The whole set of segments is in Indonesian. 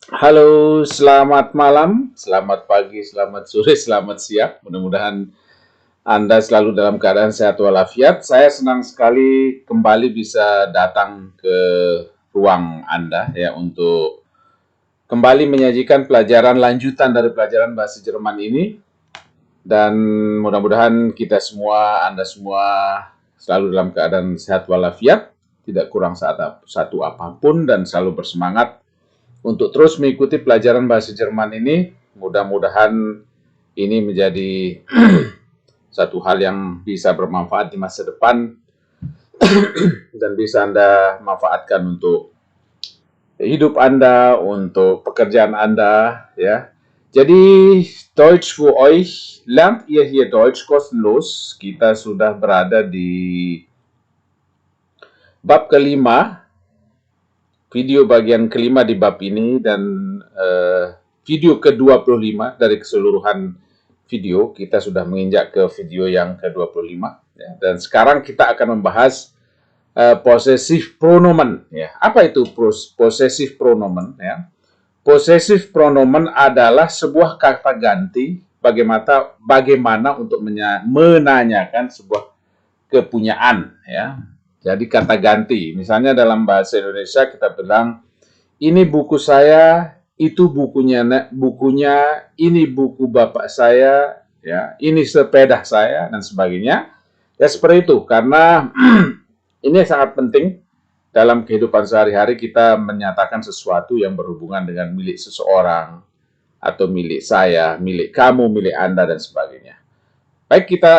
Halo, selamat malam, selamat pagi, selamat sore, selamat siang. Mudah-mudahan Anda selalu dalam keadaan sehat walafiat. Saya senang sekali kembali bisa datang ke ruang Anda ya untuk kembali menyajikan pelajaran lanjutan dari pelajaran bahasa Jerman ini. Dan mudah-mudahan kita semua, Anda semua selalu dalam keadaan sehat walafiat, tidak kurang satu apapun dan selalu bersemangat untuk terus mengikuti pelajaran bahasa Jerman ini. Mudah-mudahan ini menjadi satu hal yang bisa bermanfaat di masa depan dan bisa Anda manfaatkan untuk hidup Anda, untuk pekerjaan Anda, ya. Jadi, Deutsch für euch, lernt ihr hier Deutsch kostenlos. Kita sudah berada di bab kelima, video bagian kelima di bab ini, dan video ke-25 dari keseluruhan video. Kita sudah menginjak ke video yang ke-25. Ya. Dan sekarang kita akan membahas possessive pronomen. Ya. Apa itu possessive pronomen? Ya. Possessive pronomen adalah sebuah kata ganti bagaimana untuk menanyakan sebuah kepunyaan. Ya. Jadi kata ganti. Misalnya dalam bahasa Indonesia kita bilang, ini buku saya, itu bukunya, ini buku bapak saya, ya, ini sepeda saya, dan sebagainya. Ya seperti itu, karena ini sangat penting dalam kehidupan sehari-hari kita menyatakan sesuatu yang berhubungan dengan milik seseorang, atau milik saya, milik kamu, milik Anda, dan sebagainya. Baik, kita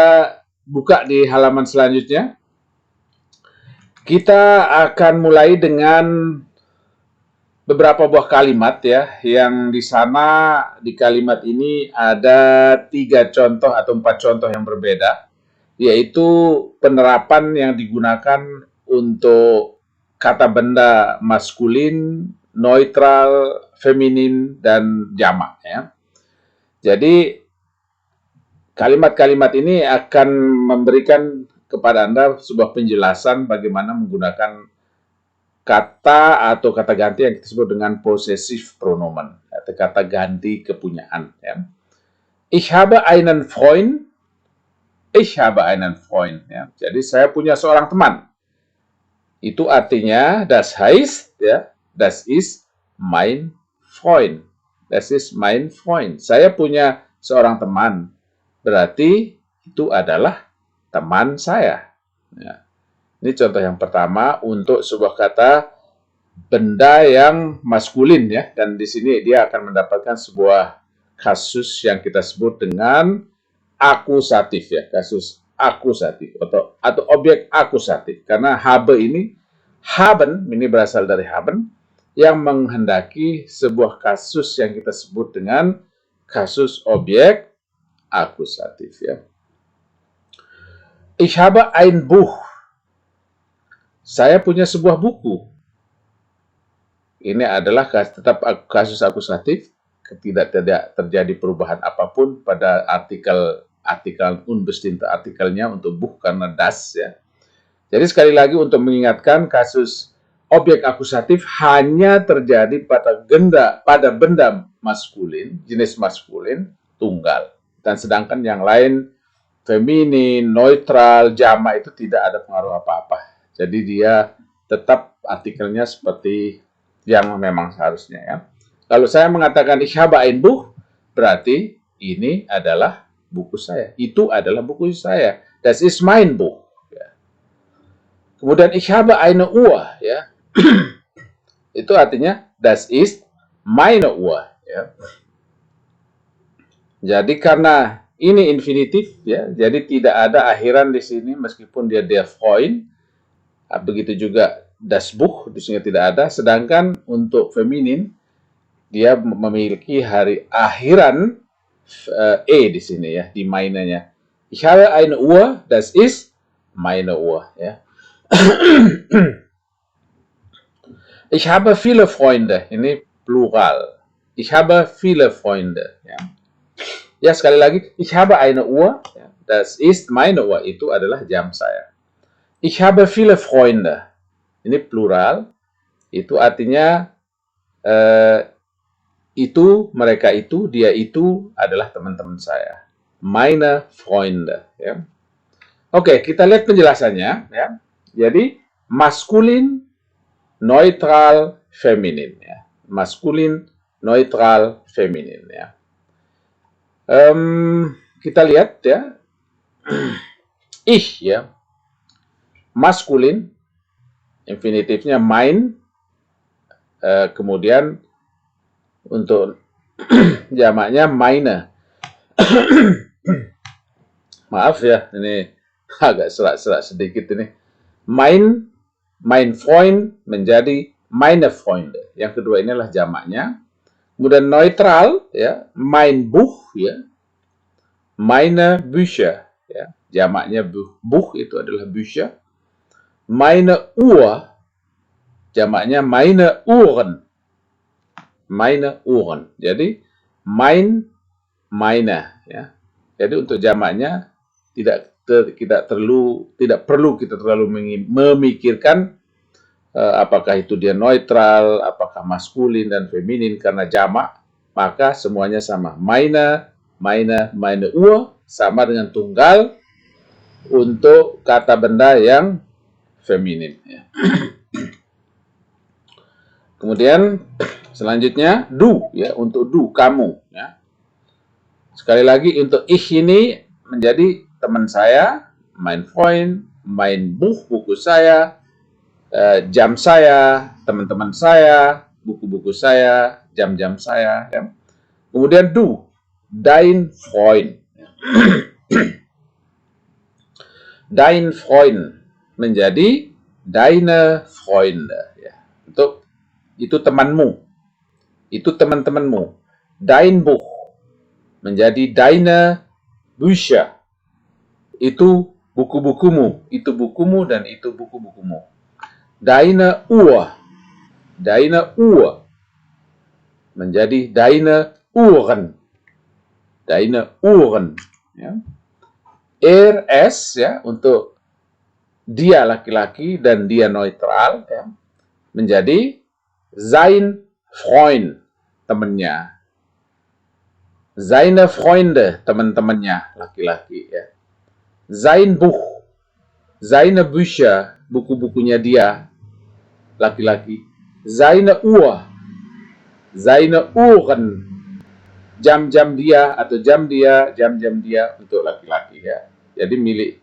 buka di halaman selanjutnya. Kita akan mulai dengan beberapa buah kalimat ya, yang di sana di kalimat ini ada 3 contoh atau 4 contoh yang berbeda, yaitu penerapan yang digunakan untuk kata benda maskulin, neutral, feminin, dan jamak ya. Jadi kalimat-kalimat ini akan memberikan kepada Anda sebuah penjelasan bagaimana menggunakan kata atau kata ganti yang kita sebut dengan possessive pronomen, atau kata ganti kepunyaan. Ya. Ich habe einen Freund. Ich habe einen Freund. Ya. Jadi saya punya seorang teman. Itu artinya, das heißt, ya, das ist mein Freund. Das ist mein Freund. Saya punya seorang teman. Berarti itu adalah teman saya. Ya. Ini contoh yang pertama untuk sebuah kata benda yang maskulin ya, dan di sini dia akan mendapatkan sebuah kasus yang kita sebut dengan akusatif ya, kasus akusatif atau objek akusatif, karena habe ini, haben ini berasal dari haben yang menghendaki sebuah kasus yang kita sebut dengan kasus objek akusatif ya. Ich habe ein Buch. Saya punya sebuah buku. Ini adalah tetap kasus akusatif, tidak terjadi perubahan apapun pada artikel unbestimmte artikelnya untuk buch karena das ya. Jadi sekali lagi untuk mengingatkan, kasus objek akusatif hanya terjadi pada benda maskulin, jenis maskulin tunggal, dan sedangkan yang lain feminin, neutral, jamak itu tidak ada pengaruh apa-apa. Jadi dia tetap artikelnya seperti yang memang seharusnya ya. Kalau saya mengatakan ich habe ein Buch, berarti ini adalah buku saya. Itu adalah buku saya. Das ist mein Buch. Ya. Kemudian ich habe eine Uhr, ya. Itu artinya das ist meine Uhr, ya. Jadi karena ini infinitif ya, jadi tidak ada akhiran di sini meskipun dia der Freund. Begitu juga das Buch di sini tidak ada, sedangkan untuk feminin dia memiliki akhiran di sini ya, di mainnya. Ich habe eine Uhr, das ist meine Uhr ya. Ich habe viele Freunde, ini plural. Ich habe viele Freunde ya. Ya, sekali lagi, ich habe eine Uhr, ya, das ist meine Uhr, itu adalah jam saya. Ich habe viele Freunde, ini plural, itu artinya mereka itu, dia itu adalah teman-teman saya. Meine Freunde. Ya. Oke, kita lihat penjelasannya. Ya. Jadi, maskulin, neutral, feminin. Ya. Maskulin, neutral, feminin. Ya. Kita lihat ya, ich ya, maskulin, infinitifnya mein, kemudian untuk jamaknya meine. Maaf ya, ini agak serak-serak sedikit ini. Mein Freund menjadi meine Freunde. Yang kedua inilah jamaknya. Kemudian neutral ya, mein Buch ya, meine Bücher ya, jamaknya Buch itu adalah Bücher. Meine Uhr, jamaknya meine Uhren. Meine Uhren. Jadi meine ya. Jadi untuk jamaknya tidak perlu kita terlalu memikirkan apakah itu dia neutral, apakah maskulin dan feminin, karena jamak maka semuanya sama. Meine Uhr sama dengan tunggal untuk kata benda yang feminin. Ya. Kemudian selanjutnya du ya, untuk du kamu ya. Sekali lagi untuk ich ini menjadi teman saya, mein Freund, mein Buch buku saya, jam saya, teman-teman saya, buku-buku saya, jam-jam saya. Ya. Kemudian du, dein Freund. Dein Freund menjadi deine Freunde. Ya. Untuk itu temanmu, itu teman-temanmu. Dein Buch menjadi deine Bücher. Itu buku-bukumu, itu bukumu dan itu buku-bukumu. Deine Uhr menjadi deine Uhren. Deine Uhren. Ya. S ya, untuk dia laki-laki dan dia neutral ya, menjadi sein Freund, temannya. Seine Freunde, teman-temannya laki-laki ya. Sein Buch, seine Bücher, buku-bukunya dia laki-laki. Seine Uhr, seine Uhren, jam-jam dia atau jam-jam dia untuk laki-laki ya. Jadi milik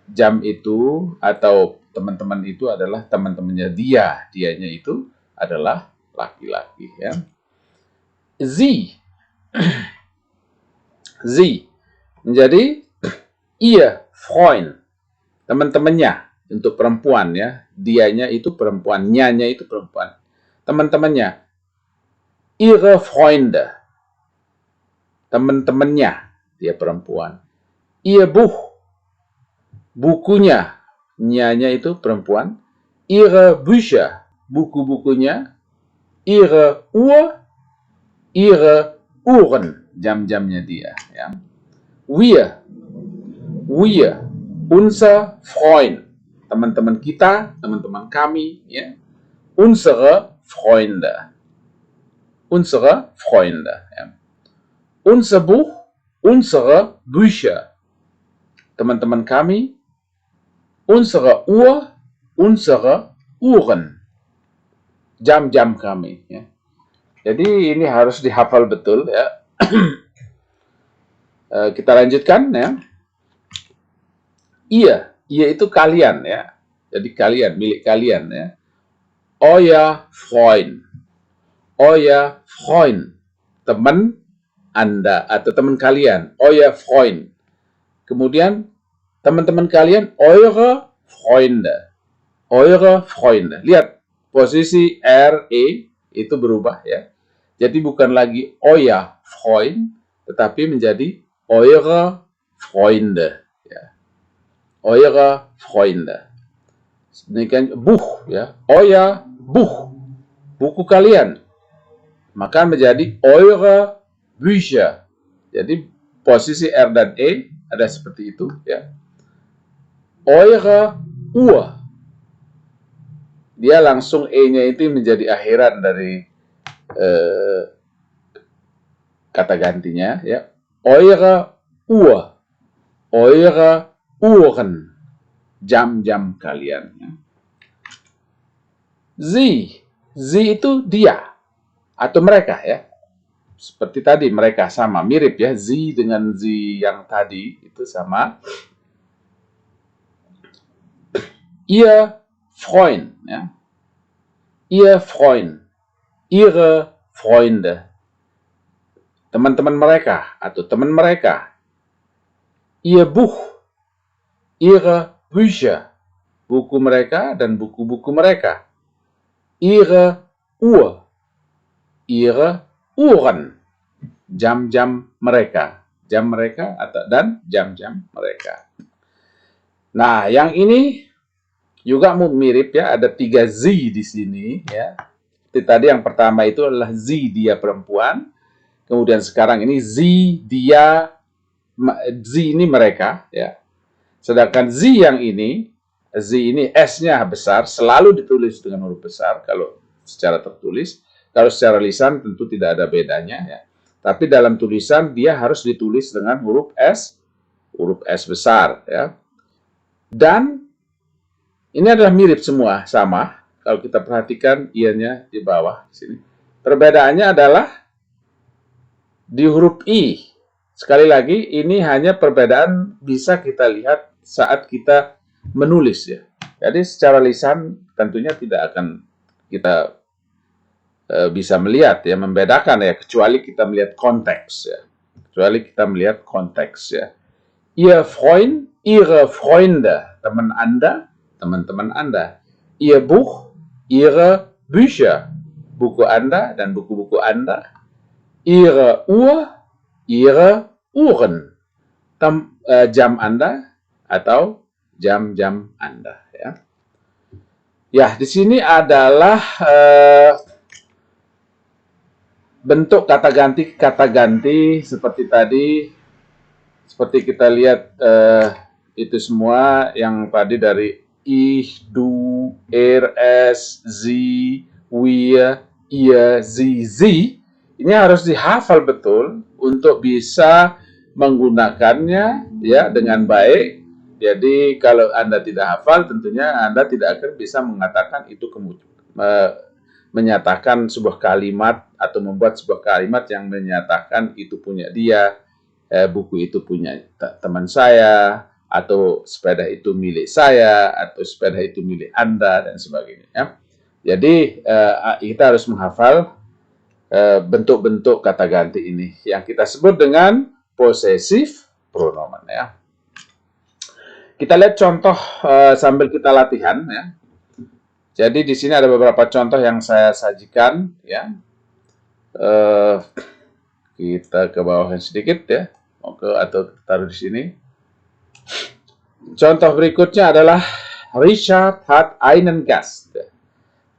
jam itu atau teman-teman itu adalah teman-temannya dia, dianya itu adalah laki-laki ya. Sie menjadi ihr Freund, teman-temannya untuk perempuan ya. Dianya itu perempuan, nyanya itu perempuan. Teman-temannya ihre Freunde, teman-temannya dia perempuan. Ihr Buch, bukunya, nyanya itu perempuan. Ihre Bücher, buku-bukunya. Ihre Uhr, ihre Uhren, jam-jamnya dia ya. Wir, unser Freund, teman-teman kita, teman-teman kami ya. Unsere Freunde ya. Unser Buch, unsere Bücher, teman-teman kami. Unsere Uhr, unsere Uhren, jam-jam kami ya. Jadi ini harus dihafal betul ya. Kita lanjutkan ya. Iya itu kalian ya. Jadi kalian, milik kalian ya. Euer Freund, teman Anda atau teman kalian. Euer Freund. Kemudian teman-teman kalian, eure Freunde. Lihat posisi RE itu berubah ya. Jadi bukan lagi euer Freund, tetapi menjadi eure Freunde. Ya. Eure Freunde. Demikian Buch ya. Euer Buch, buku kalian. Maka menjadi eure Bücher. Jadi posisi R dan E ada seperti itu ya. Eure Uhr. Dia langsung E-nya itu menjadi akhiran dari eh, kata gantinya, ya. Eure Uhr, eure Uhren, jam-jam kalian. Ya. Sie itu dia atau mereka, ya. Seperti tadi, mereka sama, mirip ya. Sie dengan sie yang tadi itu sama. Ihr Freund, ya. Ihr Freund, ihre Freunde, teman-teman mereka atau teman mereka. Ihr Buch, ihre Bücher, buku mereka dan buku-buku mereka. Ihre Uhr, ihre Uhren, jam-jam mereka, jam mereka dan jam-jam mereka. Nah, yang ini juga mirip ya, ada 3 sie di sini ya. Seperti tadi yang pertama itu adalah sie, dia perempuan. Kemudian sekarang ini sie, dia, sie ini mereka ya. Sedangkan sie yang ini, sie ini S-nya besar, selalu ditulis dengan huruf besar kalau secara tertulis. Kalau secara lisan tentu tidak ada bedanya ya. Tapi dalam tulisan dia harus ditulis dengan huruf S besar ya. Dan ini adalah mirip semua, sama. Kalau kita perhatikan ianya di bawah sini. Perbedaannya adalah di huruf I. Sekali lagi, ini hanya perbedaan bisa kita lihat saat kita menulis ya. Jadi secara lisan tentunya tidak akan kita bisa melihat ya, membedakan ya, kecuali kita melihat konteks ya. Kecuali kita melihat konteks ya. Ihr Freund, ihre Freunde, teman Anda, teman-teman Anda. Ihr Buch, ihre Bücher, buku Anda dan buku-buku Anda. Ihre Uhr, ihre Uhren, jam Anda atau jam-jam Anda ya. Ya, di sini adalah bentuk kata ganti seperti tadi, seperti kita lihat itu semua yang tadi dari ich, du, es, sie, wir, ihr, sie. Ini harus dihafal betul untuk bisa menggunakannya ya dengan baik. Jadi kalau Anda tidak hafal, tentunya Anda tidak akan bisa mengatakan itu menyatakan sebuah kalimat atau membuat sebuah kalimat yang menyatakan itu punya dia, buku itu punya teman saya, atau sepeda itu milik saya, atau sepeda itu milik Anda, dan sebagainya. Ya. Jadi kita harus menghafal bentuk-bentuk kata ganti ini yang kita sebut dengan possessive pronomen. Ya. Kita lihat contoh sambil kita latihan. Ya. Jadi di sini ada beberapa contoh yang saya sajikan, ya. Kita ke bawah sedikit, ya. Atau taruh di sini. Contoh berikutnya adalah Richard hat einen Gast.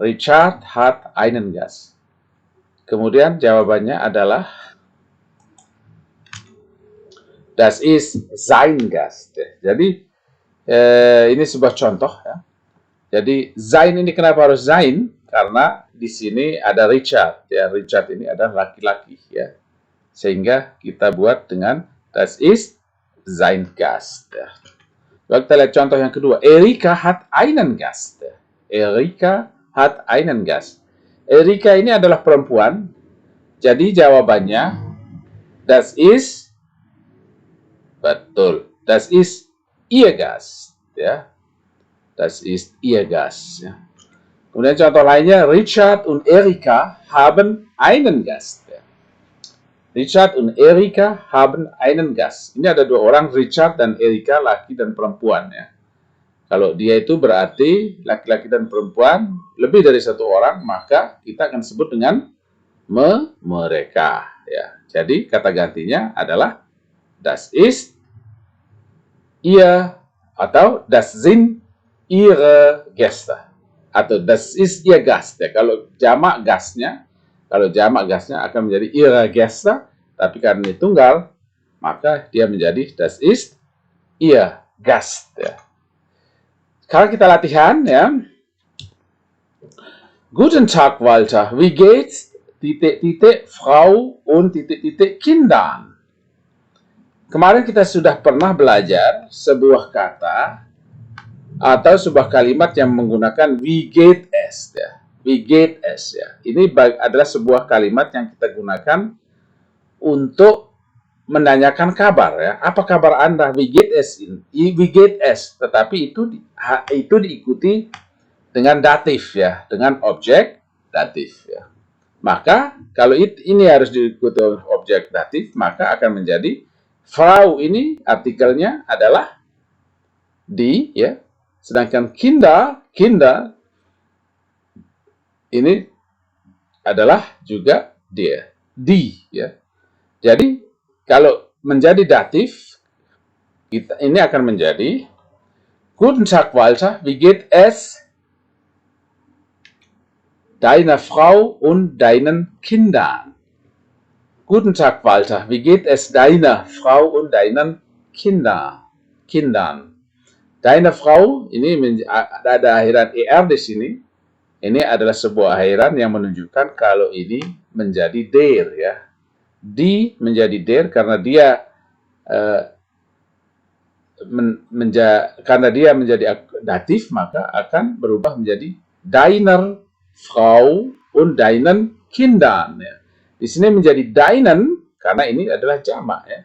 Richard hat einen Gast. Kemudian jawabannya adalah das ist sein Gast. Jadi ini sebuah contoh, ya. Jadi sein ini kenapa harus sein? Karena di sini ada Richard, ya. Richard ini adalah laki-laki, ya. Sehingga kita buat dengan das ist sein Gast. Ya. Lalu kita lihat contoh yang kedua. Erika hat einen Gast. Erika hat einen Gast. Erika ini adalah perempuan. Jadi jawabannya das ist, betul, das ist ihr Gast, ya. Das ist ihr Gast. Ya. Kemudian contoh lainnya, Richard und Erika haben einen Gast. Ya. Richard und Erika haben einen Gast. Ini ada dua orang, Richard dan Erika, laki dan perempuan. Ya. Kalau dia itu berarti laki-laki dan perempuan, lebih dari satu orang, maka kita akan sebut dengan mereka. Ya. Jadi kata gantinya adalah das ist ihr atau das sind ihre Gäste atau das ist ihr Gast ya. Kalau jamak gasnya akan menjadi ihre Gäste, tapi karena ini tunggal maka dia menjadi das ist ihr Gast ya. Sekarang kita latihan ya. Guten Tag Walter, wie geht's titik-titik Frau und titik-titik Kindern. Kemarin kita sudah pernah belajar sebuah kata atau sebuah kalimat yang menggunakan wie geht es ya. Wie geht es ya. Ini adalah sebuah kalimat yang kita gunakan untuk menanyakan kabar ya. Apa kabar Anda? Wie geht es? Wie geht es? Tetapi itu diikuti dengan datif ya, dengan objek datif ya. Maka kalau ini harus diikuti oleh objek datif, maka akan menjadi Frau ini artikelnya adalah die ya. Sedangkan Kinder ini adalah juga dia, die ya. Jadi kalau menjadi datif ini akan menjadi Guten Tag Walter, wie geht es deiner Frau und deinen Kindern? Guten Tag Walter, wie geht es deiner Frau und deinen Kindern? Deine Frau, ini ada akhiran er di sini. Ini adalah sebuah akhiran yang menunjukkan kalau ini menjadi der ya. Die menjadi der karena dia menjadi datif, maka akan berubah menjadi deiner Frau und deinen Kindern ya. Di sini menjadi deinen karena ini adalah jamak ya.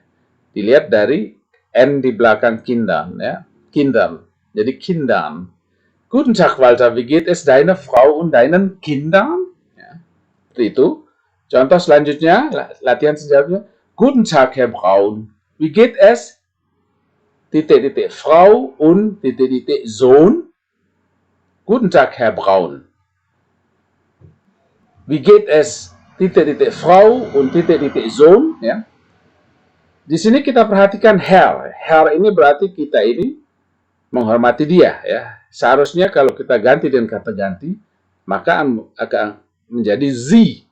Dilihat dari n di belakang Kindern ya. Kindern. Jadi Kindern. Guten Tag Walter, wie geht es deiner Frau und deinen Kindern? Ya. Seperti itu. Contoh selanjutnya, latihan selanjutnya. Guten Tag Herr Braun, wie geht es? Titik-titik Frau und titik-titik Sohn. Guten Tag Herr Braun. Wie geht es? Titik-titik Frau und titik-titik Sohn. Ya. Di sini kita perhatikan Herr. Herr ini berarti kita ini menghormati dia ya. Seharusnya kalau kita ganti dengan kata ganti, maka akan menjadi sie.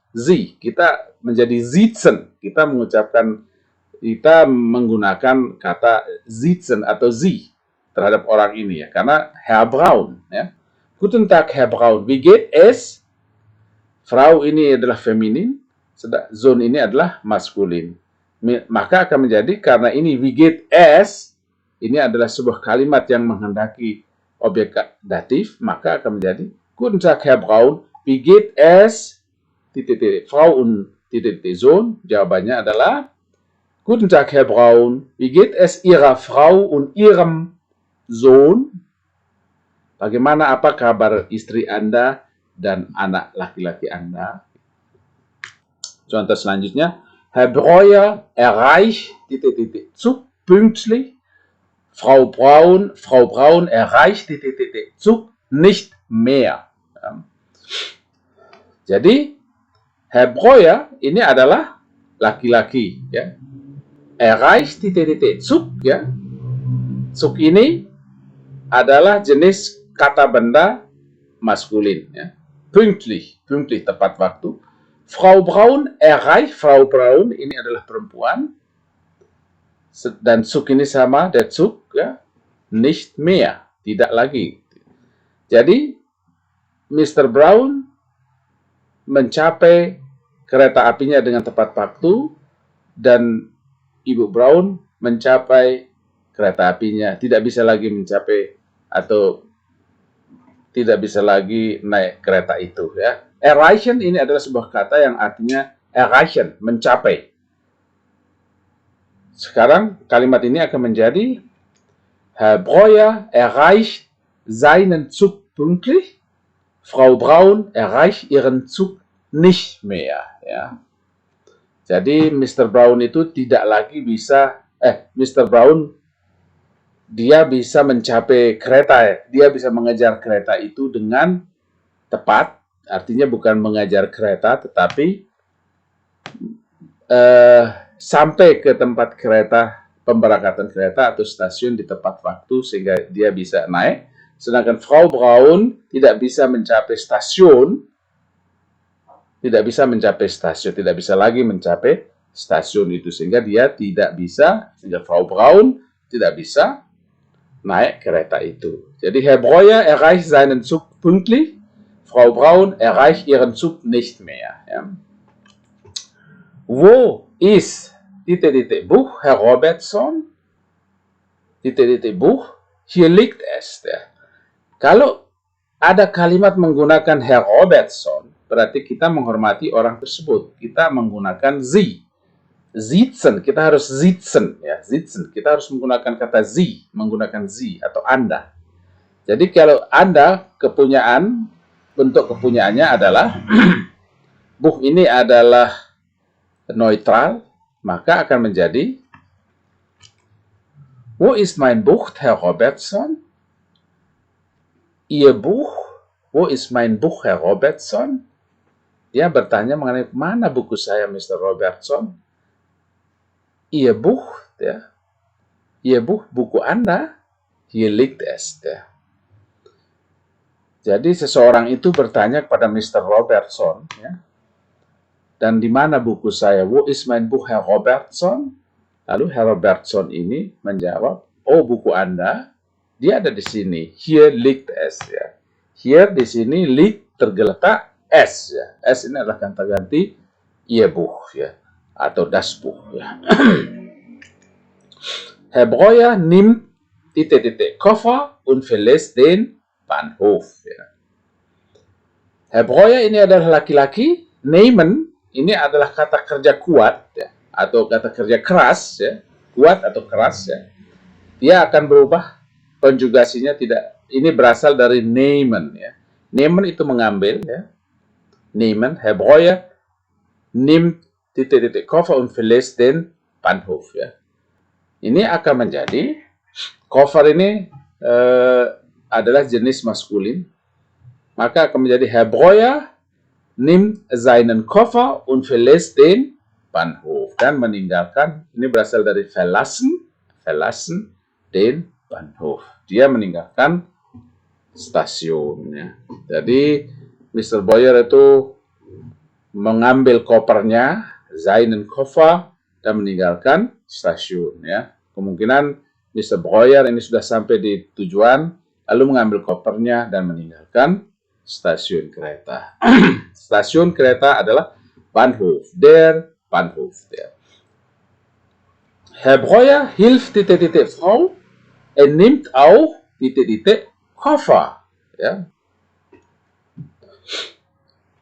Kita menjadi sitzen. Kita menggunakan kata sitzen atau sie terhadap orang ini ya. Karena Herr Braun ya. Guten Tag Herr Braun, wie geht es? Frau ini adalah feminin, Sohn ini adalah maskulin. Maka akan menjadi karena ini wie geht es, ini adalah sebuah kalimat yang menghendaki objek datif, maka akan menjadi Guten Tag Herr Braun, wie geht es? Titik-titik Frau und titik-titik Sohn. Jawabannya adalah Guten Tag Herr Braun, wie geht es Ihrer Frau und Ihrem Sohn? Bagaimana apa kabar istri Anda dan anak laki-laki Anda? Contoh selanjutnya, Herr Breuer erreicht titik-titik Zug pünktlich. Frau Braun erreicht titik-titik Zug nicht mehr. Ja. Jadi Herr Breuer ini adalah laki-laki ya. Erreicht titik-titik Zug ya. Zug ini adalah jenis kata benda maskulin ya. Pünktlich tepat waktu. Frau Braun ini adalah perempuan. Dan Zug ini sama, der Zug ya, nicht mehr, tidak lagi. Jadi Mr. Braun mencapai kereta apinya dengan tepat waktu dan Ibu Braun mencapai kereta apinya, tidak bisa lagi mencapai atau tidak bisa lagi naik kereta itu ya. Erreichen ini adalah sebuah kata yang artinya erreichen, mencapai. Sekarang kalimat ini akan menjadi Herr Breuer erreicht seinen Zug pünktlich. Frau Braun erreicht ihren Zug nicht mehr. Ya. Jadi Mr. Braun itu tidak lagi bisa, Mr. Braun dia bisa mencapai kereta, dia bisa mengejar kereta itu dengan tepat. Artinya bukan mengejar kereta, tetapi sampai ke tempat kereta, pemberangkatan kereta atau stasiun di tepat waktu sehingga dia bisa naik. Sedangkan Frau Braun tidak bisa mencapai stasiun, tidak bisa lagi mencapai stasiun itu sehingga sehingga Frau Braun tidak bisa naik kereta itu. Jadi Herr Breuer erreicht seinen Zug pünktlich, Frau Braun erreicht ihren Zug nicht mehr. Ja. Wo is titik-titik Buch, Herr Robertson, titik-titik Buch, hier liegt es. Ya. Kalau ada kalimat menggunakan Herr Robertson, berarti kita menghormati orang tersebut. Kita menggunakan Sie. Sitzen, kita harus sitzen. Ya, sitzen. Kita harus menggunakan kata Sie, menggunakan Sie atau Anda. Jadi kalau Anda kepunyaan, bentuk kepunyaannya adalah Buch ini adalah neutral, maka akan menjadi Wo ist mein Buch, Herr Robertson? Ihr Buch? Wo ist mein Buch, Herr Robertson? Dia bertanya mengenai mana buku saya, Mr. Robertson. Ihr Buch, ya. Ihr Buch, buku Anda. Hier liegt es. Ya. Jadi seseorang itu bertanya kepada Mr. Robertson, ya. Dan di mana buku saya? Wo ist mein Buch, Herr Robertson? Lalu Herr Robertson ini menjawab, oh buku Anda, dia ada di sini. Hier liegt es. Ya. Here di sini liegt tergeletak es. Ya. Es ini adalah kata ganti Ihr Buch, ya, atau das Buch. Ya. Herr Breuer nimmt titik-titik Koffer und verlässt den Bahnhof. Ya. Herr Breuer ini adalah laki-laki. Nehmen ini adalah kata kerja kuat, ya, atau kata kerja keras, ya, kuat atau keras, ya. Dia akan berubah konjugasinya tidak. Ini berasal dari nehmen, ya. Nehmen itu mengambil, ya. Nehmen, Herr Breuer nimmt titik-titik Koffer und verlässt den Bahnhof, ya. Ini akan menjadi Koffer ini adalah jenis maskulin, maka akan menjadi Herr Breuer nimmt seinen Koffer und verlässt den Bahnhof, dan meninggalkan, ini berasal dari verlassen, verlassen den Bahnhof. Dia meninggalkan stasiun. Ya. Jadi Mr. Breuer itu mengambil kopernya, seinen Koffer, dan meninggalkan stasiun. Ya. Kemungkinan Mr. Breuer ini sudah sampai di tujuan, lalu mengambil kopernya dan meninggalkan stasiun kereta. Stasiun kereta adalah Bahnhof, der Bahnhof. Der. Herr Breuer hilft titik-titik Frau, nimmt auch titik-titik Koffer. Ja.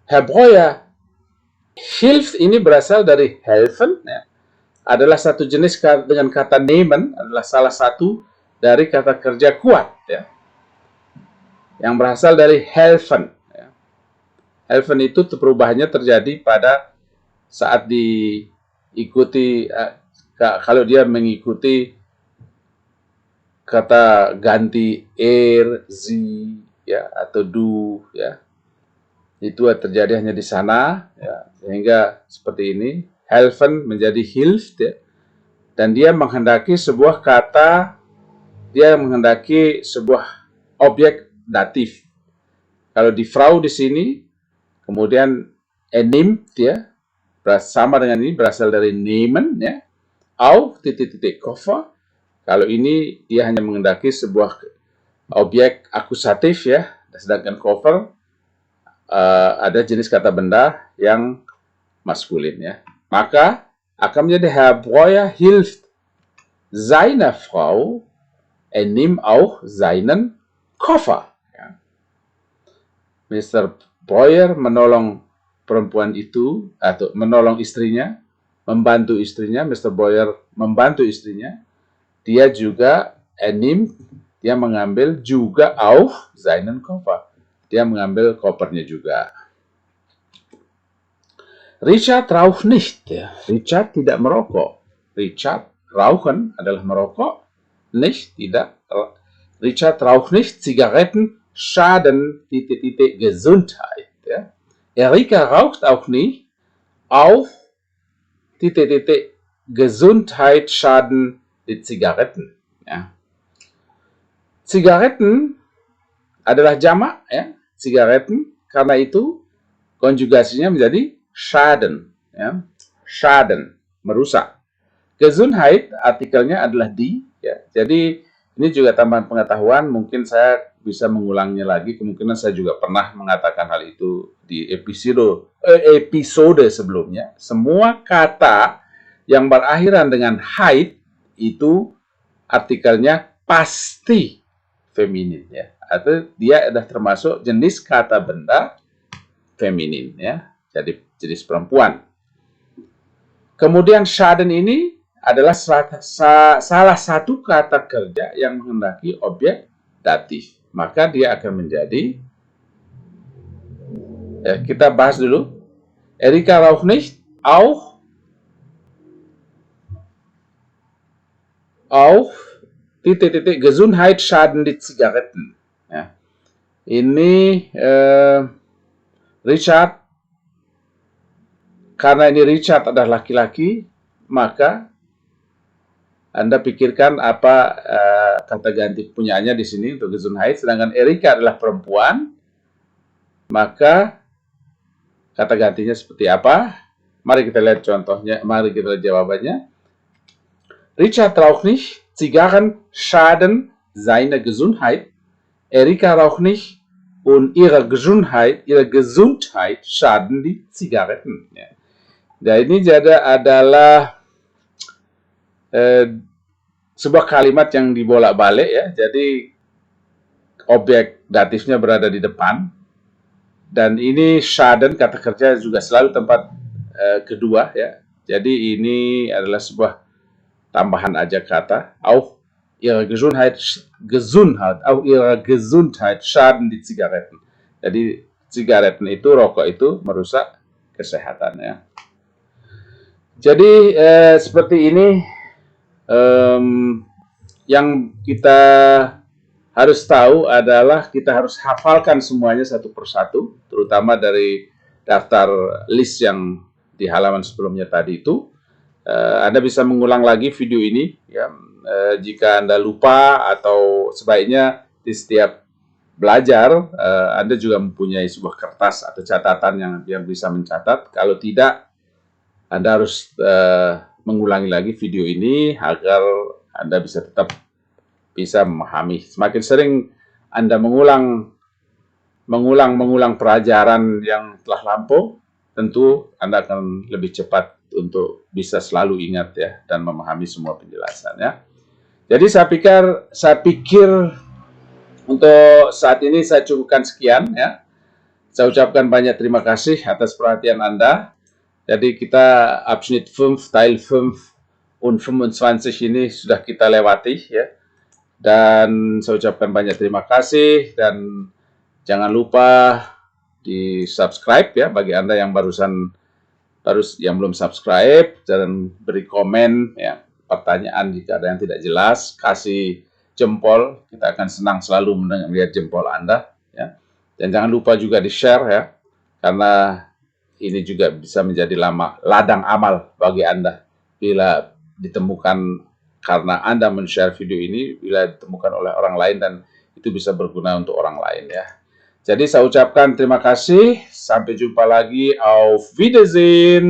Herr Breuer hilft ini berasal dari helfen, ya. Adalah satu jenis dengan kata nehmen, adalah salah satu dari kata kerja kuat, ya, yang berasal dari helfen. Ya. Helfen itu perubahannya terjadi pada saat diikuti, kalau dia mengikuti kata ganti sie, ya, atau du, ya. Itu terjadi hanya di sana, ya, sehingga seperti ini. Helfen menjadi hilft, ya, dan dia menghendaki sebuah kata, dia menghendaki sebuah objek datif. Kalau di Frau di sini, kemudian nimmt, ya, sama dengan ini berasal dari nehmen, ya, auch titik-titik Koffer. Kalau ini dia hanya menghendaki sebuah objek akusatif, ya, sedangkan Koffer ada jenis kata benda yang maskulin, ya. Maka akan menjadi Herr Breuer hilft seiner Frau, nimmt auch seinen Koffer. Ya. Mr. Breuer menolong perempuan itu, atau menolong istrinya, membantu istrinya. Mr. Breuer membantu istrinya. Dia juga nimmt, dia mengambil juga auch seinen Koffer. Dia mengambil kopernya juga. Richard raucht nicht. Ya. Richard tidak merokok. Richard, rauchen adalah merokok. Nicht, tidak. Richard raucht nicht. Zigaretten schaden titik-titik Gesundheit. Ya. Erika raucht auch nicht. Auch titik-titik Gesundheit schaden die Zigaretten. Ya. Zigaretten adalah jamak, ya. Zigaretten, karena itu konjugasinya menjadi schaden, ya. Schaden, merusak. Gesundheit artikelnya adalah die, ya. Jadi ini juga tambahan pengetahuan, mungkin saya bisa mengulangnya lagi. Kemungkinan saya juga pernah mengatakan hal itu di episode sebelumnya. Semua kata yang berakhiran dengan haid itu artikelnya pasti feminin ya, atau dia adalah termasuk jenis kata benda feminin ya, jadi jenis perempuan. Kemudian schaden ini adalah salah satu kata kerja yang menghendaki objek datif, maka dia akan menjadi ya, kita bahas dulu. Erika raucht nicht, auch Gesundheit schaden die Zigaretten. Ya. Ini Richard, karena ini Richard adalah laki-laki, maka Anda pikirkan apa kata ganti punyaannya di sini untuk Gesundheit, sedangkan Erika adalah perempuan, maka kata gantinya seperti apa? Mari kita lihat contohnya, mari kita lihat jawabannya. Richard raucht nicht, Zigarren schaden seiner Gesundheit. Erika raucht nicht und ihrer Gesundheit schaden die Zigaretten. Ya. Dan ini adalah sebuah kalimat yang dibolak-balik ya. Jadi objek datifnya berada di depan. Dan ini schaden, kata kerja juga selalu tempat kedua ya. Jadi ini adalah sebuah tambahan ajak kata. Auch ihre Gesundheit schaden die Zigaretten. Jadi Zigaretten itu, rokok itu merusak kesehatan ya. Jadi seperti ini yang kita harus tahu adalah kita harus hafalkan semuanya satu persatu, terutama dari daftar list yang di halaman sebelumnya tadi itu. Anda bisa mengulang lagi video ini ya, jika Anda lupa, atau sebaiknya di setiap belajar Anda juga mempunyai sebuah kertas atau catatan yang bisa mencatat. Kalau tidak, Anda harus mengulangi lagi video ini agar Anda bisa tetap bisa memahami. Semakin sering Anda mengulang pelajaran yang telah lampau, tentu Anda akan lebih cepat untuk bisa selalu ingat ya dan memahami semua penjelasan ya. Jadi saya pikir untuk saat ini saya cukupkan sekian ya. Saya ucapkan banyak terima kasih atas perhatian Anda. Jadi kita Abschnitt 5, Teil 5 und 25 ini sudah kita lewati ya. Dan saya ucapkan banyak terima kasih, dan jangan lupa di subscribe ya bagi Anda yang yang belum subscribe, dan beri komen ya, pertanyaan jika ada yang tidak jelas, kasih jempol, kita akan senang selalu melihat jempol Anda ya. Dan jangan lupa juga di share ya, karena ini juga bisa menjadi ladang amal bagi Anda bila ditemukan, karena Anda men-share video ini, bila ditemukan oleh orang lain dan itu bisa berguna untuk orang lain ya. Jadi saya ucapkan terima kasih, sampai jumpa lagi, auf Wiedersehen.